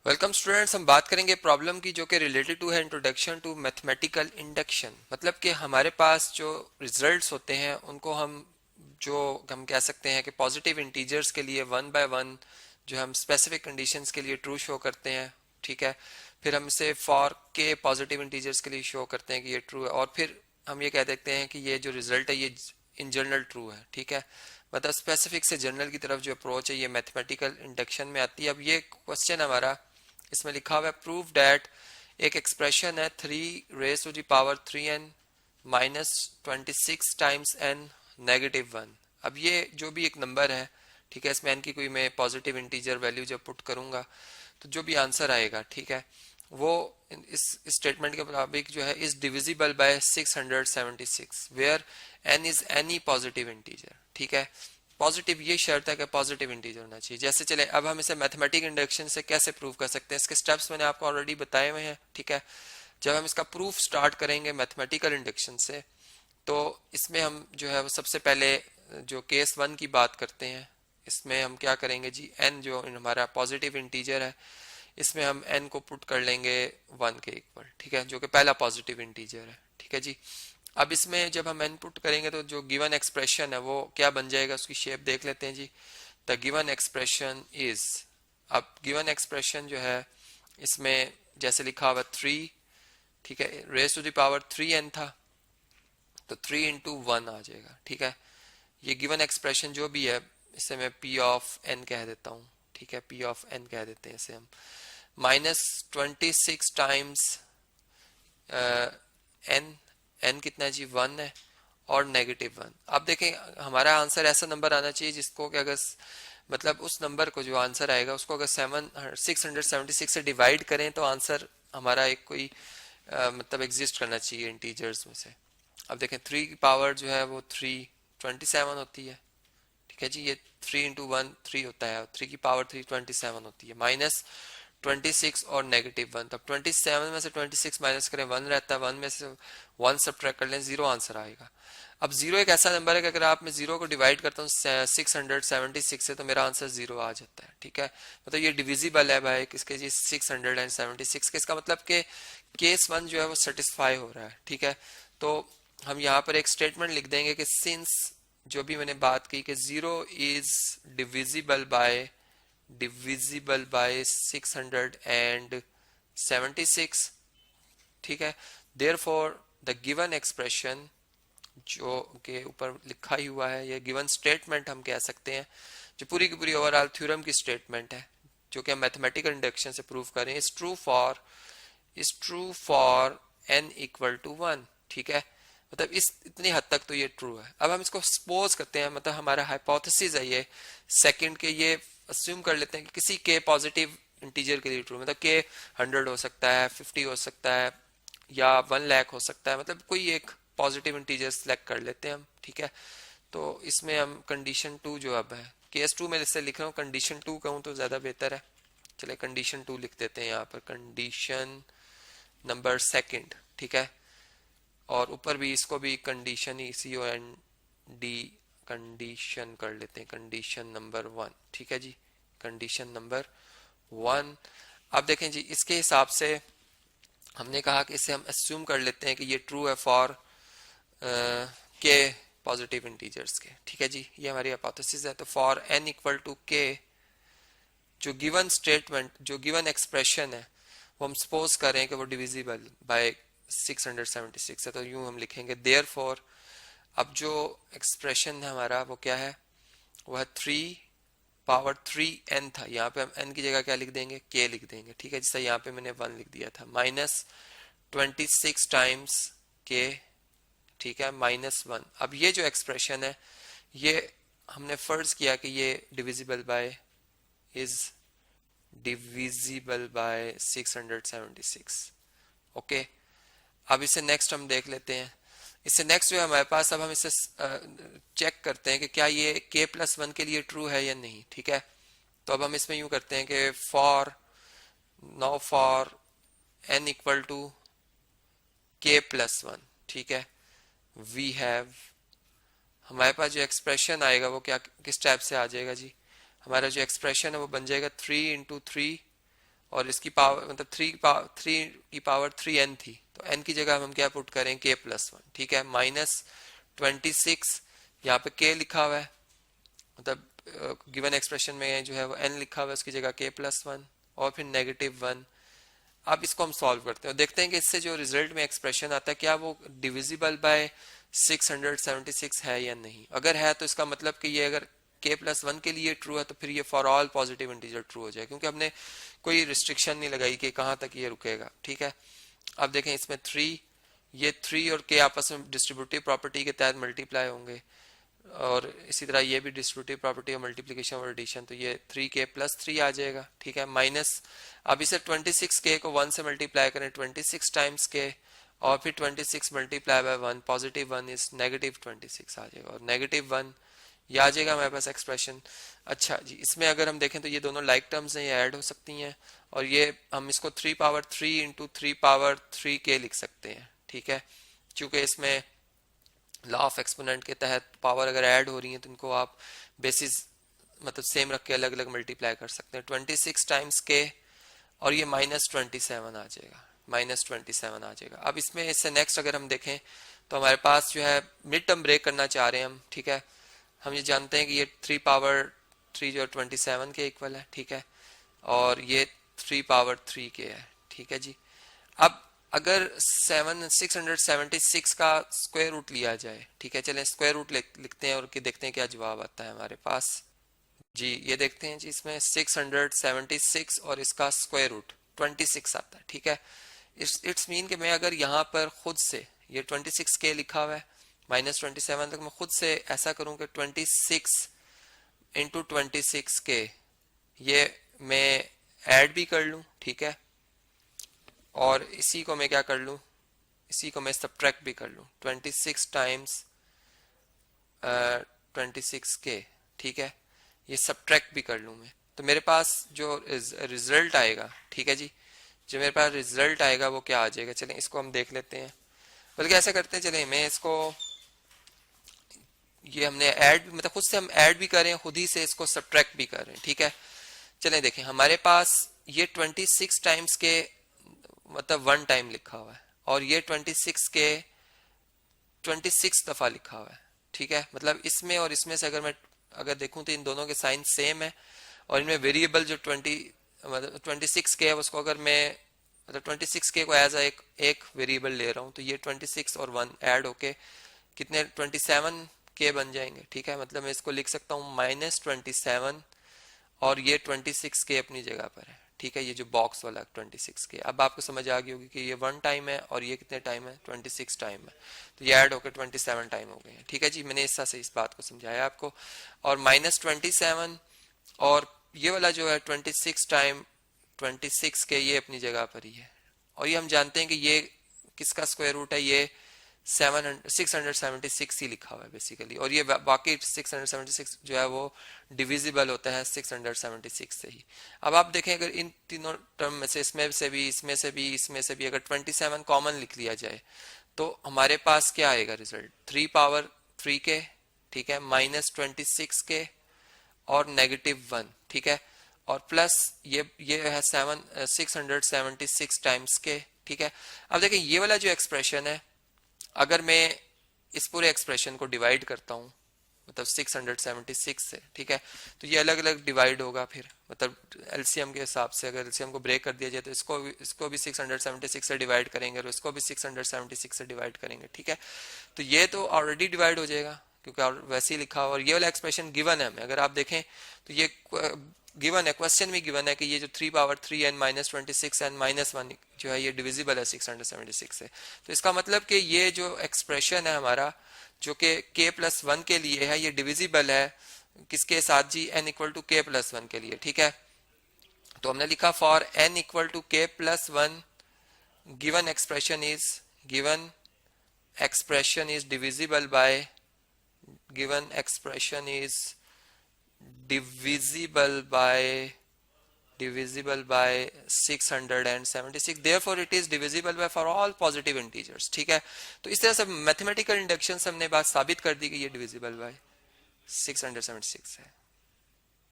Welcome students. हम बात करेंगे प्रॉब्लम की जो कि रिलेटेड टू है इंट्रोडक्शन टू मैथमेटिकल इंडक्शन। मतलब कि हमारे पास जो रिजल्ट्स होते हैं उनको हम कह सकते हैं कि पॉजिटिव इंटीजर्स के लिए वन बाय वन जो हम स्पेसिफिक कंडीशंस के लिए ट्रू शो करते हैं, ठीक है। फिर हम इसे फॉर के पॉजिटिव इंटीजर्स के लिए शो करते हैं कि ये ट्रू है, और फिर हम ये कह देते हैं कि ये जो रिजल्ट है ये इन जनरल ट्रू है, ठीक है। मतलब स्पेसिफिक से जनरल की तरफ जो अप्रोच है ये मैथमेटिकल इंडक्शन में आती है। अब ये क्वेश्चन हमारा, इसमें लिखा हुआ है प्रूव डैट एक एक्सप्रेशन है 3 raised to the power 3n minus 26 times n -1। अब ये जो भी एक नंबर है, ठीक है, इसमें n की कोई मैं पॉजिटिव इंटीजर वैल्यू जब पुट करूंगा तो जो भी आंसर आएगा, ठीक है, वो इस स्टेटमेंट के मुताबिक जो है is divisible by 676 where n is any positive integer, ठीक है। पॉजिटिव ये शर्त है कि पॉजिटिव इंटीजर होना चाहिए। जैसे चले अब हम इसे मैथमेटिक इंडक्शन से कैसे प्रूव कर सकते हैं, इसके स्टेप्स मैंने आपको ऑलरेडी बताए हुए हैं, ठीक है। जब हम इसका प्रूफ स्टार्ट करेंगे मैथमेटिकल इंडक्शन से, तो इसमें हम जो है वो सबसे पहले जो केस वन की बात करते हैं, इसमें हम क्या करेंगे जी, n जो हमारा पॉजिटिव इंटीजर है इसमें हम n को पुट कर लेंगे 1 के इक्वल, ठीक है, जो कि पहला पॉजिटिव इंटीजर है, ठीक है जी। अब इसमें जब हम n पुट करेंगे तो जो गिवन एक्सप्रेशन है वो क्या बन जाएगा, उसकी शेप देख लेते हैं जी। द गिवन एक्सप्रेशन इज, अब गिवन एक्सप्रेशन जो है इसमें जैसे लिखा हुआ 3, ठीक है, raise to the power 3n था तो 3 इंटू 1 आ जाएगा, ठीक है। ये गिवन एक्सप्रेशन जो भी है इसे मैं p ऑफ n कह देता हूँ, ठीक है, p ऑफ n कह देते हैं इसे हम। -26 टाइम्स n, n कितना है जी 1 है, और -1। अब देखें हमारा आंसर ऐसा नंबर आना चाहिए जिसको कि अगर मतलब उस नंबर को जो आंसर आएगा उसको अगर 676 से डिवाइड करें तो आंसर हमारा एक कोई मतलब एग्जिस्ट करना चाहिए इंटीजर्स में से। अब देखें 3 की पावर जो है वो 327 होती है, ठीक है जी। ये 3 इंटू 1 3 होता है, 3 की पावर 327 होती है, माइनस 26 और -1। तब 27 में से 26 माइनस करें 1 रहता है, 1 में से 1 सब्ट्रैक्ट कर लें 0 आंसर आएगा। अब 0 एक ऐसा नंबर है कि अगर आप मैं 0 को डिवाइड करता हूँ 676 से तो मेरा आंसर 0 आ जाता है, ठीक है। मतलब ये डिविजिबल है भाई किसके जी, 676 के। इसका मतलब कि केस वन जो है वो सेटिस्फाई हो रहा है, ठीक है। तो हम यहाँ पर एक स्टेटमेंट लिख देंगे कि सिंस जो भी मैंने बात की कि 0 इज डिविजिबल बाय 676, ठीक है। देयरफॉर द गिवन एक्सप्रेशन जो के ऊपर लिखा ही हुआ है, ये गिवन स्टेटमेंट हम कह सकते हैं, जो पूरी की पूरी ओवरऑल थ्योरम की स्टेटमेंट है जो कि हम मैथमेटिकल इंडक्शन से प्रूव करें, is true for n equal to 1, ठीक है। मतलब इस इतनी हद तक तो ये ट्रू है। अब हम इसको सपोज करते हैं, मतलब हमारा हाइपोथेसिस है ये सेकंड के, ये अस्यूम कर लेते हैं कि किसी के पॉजिटिव इंटीजर के लिए ट्रू, मतलब के 100 हो सकता है, 50 हो सकता है, या 1 लाख हो सकता है, मतलब कोई एक पॉजिटिव इंटीजर सेलेक्ट कर लेते हैं हम, ठीक है। तो इसमें हम कंडीशन 2 जो अब है, केस 2 में जैसे लिख रहा हूँ, कंडीशन 2 कहूँ तो ज़्यादा बेहतर है। चले कंडीशन 2 लिख देते हैं यहाँ पर, कंडीशन नंबर सेकंड, ठीक है। और ऊपर भी इसको भी कंडीशन ही COND कंडीशन कर लेते हैं, कंडीशन नंबर 1, ठीक है जी, कंडीशन नंबर 1। अब देखें जी, इसके हिसाब से हमने कहा कि इसे हम अस्यूम कर लेते हैं कि ये ट्रू है फॉर के पॉजिटिव इंटीजर्स के, ठीक है जी, ये हमारी हाइपोथेसिस है। तो फॉर n इक्वल टू के, जो गिवन स्टेटमेंट, जो गिवन एक्सप्रेशन है वो हम सपोज करें कि वो डिविजिबल बाय 676 है, तो यूं हम लिखेंगे देयरफॉर, अब जो एक्सप्रेशन है हमारा वो क्या है, वह 3 पावर 3n था, यहाँ पे हम n की जगह क्या लिख देंगे, k लिख देंगे, ठीक है। जैसे यहाँ पे मैंने 1 लिख दिया था, -26 टाइम्स k, ठीक है, -1। अब ये जो एक्सप्रेशन है ये हमने फर्ज किया कि ये इज डिविजिबल बाय 676, ओके। अब इसे नेक्स्ट हम देख लेते हैं। इससे नेक्स्ट जो है हमारे पास, अब हम इसे चेक करते हैं कि क्या ये k+1 के लिए ट्रू है या नहीं, ठीक है। तो अब हम इसमें यूं करते हैं कि for n equal to k+1, ठीक है, वी हैव, हमारे पास जो एक्सप्रेशन आएगा वो क्या किस टाइप से आ जाएगा जी, हमारा जो एक्सप्रेशन है वो बन जाएगा 3 इंटू 3 और इसकी पावर मतलब थ्री की पावर 3n थी, तो n की जगह हम क्या पुट करें, k+1, ठीक है, -26, यहाँ पे k लिखा हुआ है, मतलब गिवन एक्सप्रेशन में जो है वो n लिखा हुआ है, उसकी जगह k+1 और फिर -1। अब इसको हम सॉल्व करते हैं और देखते हैं कि इससे जो रिजल्ट में एक्सप्रेशन आता है क्या वो डिविजिबल बाय 676 है या नहीं। अगर है तो इसका मतलब कि ये अगर k+1 के लिए ट्रू है तो फिर ये for all positive integer true हो जाए, क्योंकि हमने कोई रिस्ट्रिक्शन नहीं लगाई कि कहाँ तक ये रुकेगा, ठीक है। अब देखें इसमें 3, ये 3 और k आपस में डिस्ट्रीब्यूटिव प्रॉपर्टी के तहत मल्टीप्लाई होंगे, और इसी तरह ये भी डिस्ट्रीब्यूटिव प्रॉपर्टी है मल्टीप्लिकेशन और एडिशन, तो ये 3k+3 आ जाएगा, ठीक है, माइनस अब इसे 26k को 1 से मल्टीप्लाई करें 26 टाइम्स k, और फिर 26 मल्टीप्लाई बाय 1, पॉजिटिव 1 इज -26 आ जाएगा, और -1 ये आ जाएगा हमारे पास एक्सप्रेशन। अच्छा जी, इसमें अगर हम देखें तो ये दोनों लाइक टर्म्स हैं, ये ऐड हो सकती हैं, और ये हम इसको 3 पावर 3 इंटू 3 पावर 3k लिख सकते हैं, ठीक है, क्योंकि इसमें लॉ ऑफ एक्सपोनेंट के तहत पावर अगर ऐड हो रही है तो इनको आप बेसिस मतलब सेम रख के अलग अलग मल्टीप्लाई कर सकते हैं। 26 टाइम्स k और ये -27 आ जाएगा, -27 आ जाएगा। अब इसमें इससे नेक्स्ट अगर हम देखें तो हमारे पास जो है मिड टर्म ब्रेक करना चाह रहे हैं हम, ठीक है, हम ये जानते हैं कि ये 3 पावर 3 जो 27 के इक्वल है, ठीक है, और ये 3 पावर 3 के है, ठीक है जी। अब अगर 676 का स्क्वायर रूट लिया जाए, ठीक है, चलें स्क्वायर रूट लिखते हैं और देखते हैं क्या जवाब आता है हमारे पास जी। ये देखते हैं जी, इसमें 676 और इसका स्क्वायर रूट 26 आता है, ठीक है। इट्स मीन कि मैं अगर यहाँ पर खुद से ये 26k लिखा हुआ है -27 तक मैं खुद से ऐसा करूं कि 26 इंटू 26k ये मैं ऐड भी कर लूं, ठीक है, और इसी को मैं क्या कर लूं, इसी को मैं सब्ट्रैक्ट भी कर लूं 26 टाइम्स 26k, ठीक है, ये सब्ट्रैक्ट भी कर लूं मैं, तो मेरे पास जो रिजल्ट आएगा, ठीक है जी, जो मेरे पास रिजल्ट आएगा वो क्या आ जाएगा। चलें इसको हम देख लेते हैं, बल्कि ऐसा करते हैं, चलें मैं इसको ये हमने ऐड मतलब खुद से हम ऐड भी कर रहे हैं, खुद ही से इसको सब्ट्रैक्ट भी कर रहे हैं, ठीक है। चलें देखें हमारे पास ये 26 टाइम्स के मतलब 1 टाइम लिखा हुआ है, और ये 26 के 26 दफा लिखा हुआ है, ठीक है, मतलब इसमें और इसमें से अगर मैं अगर देखूं तो इन दोनों के साइन सेम है, और इनमें वेरिएबल जो 26 के है उसको अगर मैं मतलब 26 के को एज एक वेरिएबल ले रहा हूं तो ये 26 और 1 ऐड होके कितने 27 के बन जाएंगे, ठीक है, मतलब मैं इसको लिख सकता हूँ -27 और ये 26 के अपनी जगह पर है, ठीक है, ये जो बॉक्स वाला 26 के। अब आपको समझ आ गई होगी कि ये 1 टाइम है और ये कितने टाइम है 26 टाइम है, तो ये ऐड होकर 27 टाइम हो गए हैं, ठीक है जी। मैंने इस तरह से इस बात को समझाया आपको, और -27 और ये वाला जो है 26 टाइम 26 के ये अपनी जगह पर ही है, और ये हम जानते हैं कि ये किसका स्क्वायर रूट है, ये 676 ही लिखा हुआ है बेसिकली, और ये बाकी 676 जो है वो डिविजिबल होता है 676 से ही। अब आप देखें अगर इन तीनों टर्म में से इसमें से भी इसमें से भी इसमें से भी अगर 27 कॉमन लिख लिया जाए तो हमारे पास क्या आएगा रिजल्ट, 3 पावर 3 के, ठीक है, -26 के और -1, ठीक है, और प्लस ये है 676 टाइम्स के, ठीक है। अब देखें ये वाला जो एक्सप्रेशन है अगर मैं इस पूरे एक्सप्रेशन को डिवाइड करता हूं मतलब 676 से, ठीक है, तो ये अलग अलग डिवाइड होगा फिर मतलब एलसीएम के हिसाब से, अगर एलसीएम को ब्रेक कर दिया जाए तो इसको भी 676 से डिवाइड करेंगे और इसको भी 676 से डिवाइड करेंगे, ठीक है, तो ये तो ऑलरेडी डिवाइड हो जाएगा क्योंकि वैसे ही लिखा हुआ, और ये वाला एक्सप्रेशन गिवन है हमें, अगर आप देखें तो ये गिवन है, क्वेश्चन में गिवन है कि ये जो 3 पावर 3n -26 n -1 जो है ये डिविजिबल है 676 से, तो इसका मतलब कि ये जो एक्सप्रेशन है हमारा जो कि k+1 के लिए है ये डिविजिबल है किसके साथ जी, n = k+1 के लिए, ठीक है, तो हमने लिखा for n = k+1 given expression is divisible by divisible by 676, therefore it is divisible by for all positive integers, ठीक है। तो इस तरह से मैथमेटिकल इंडक्शन से हमने बात साबित कर दी कि ये डिविजिबल बाय 676 है।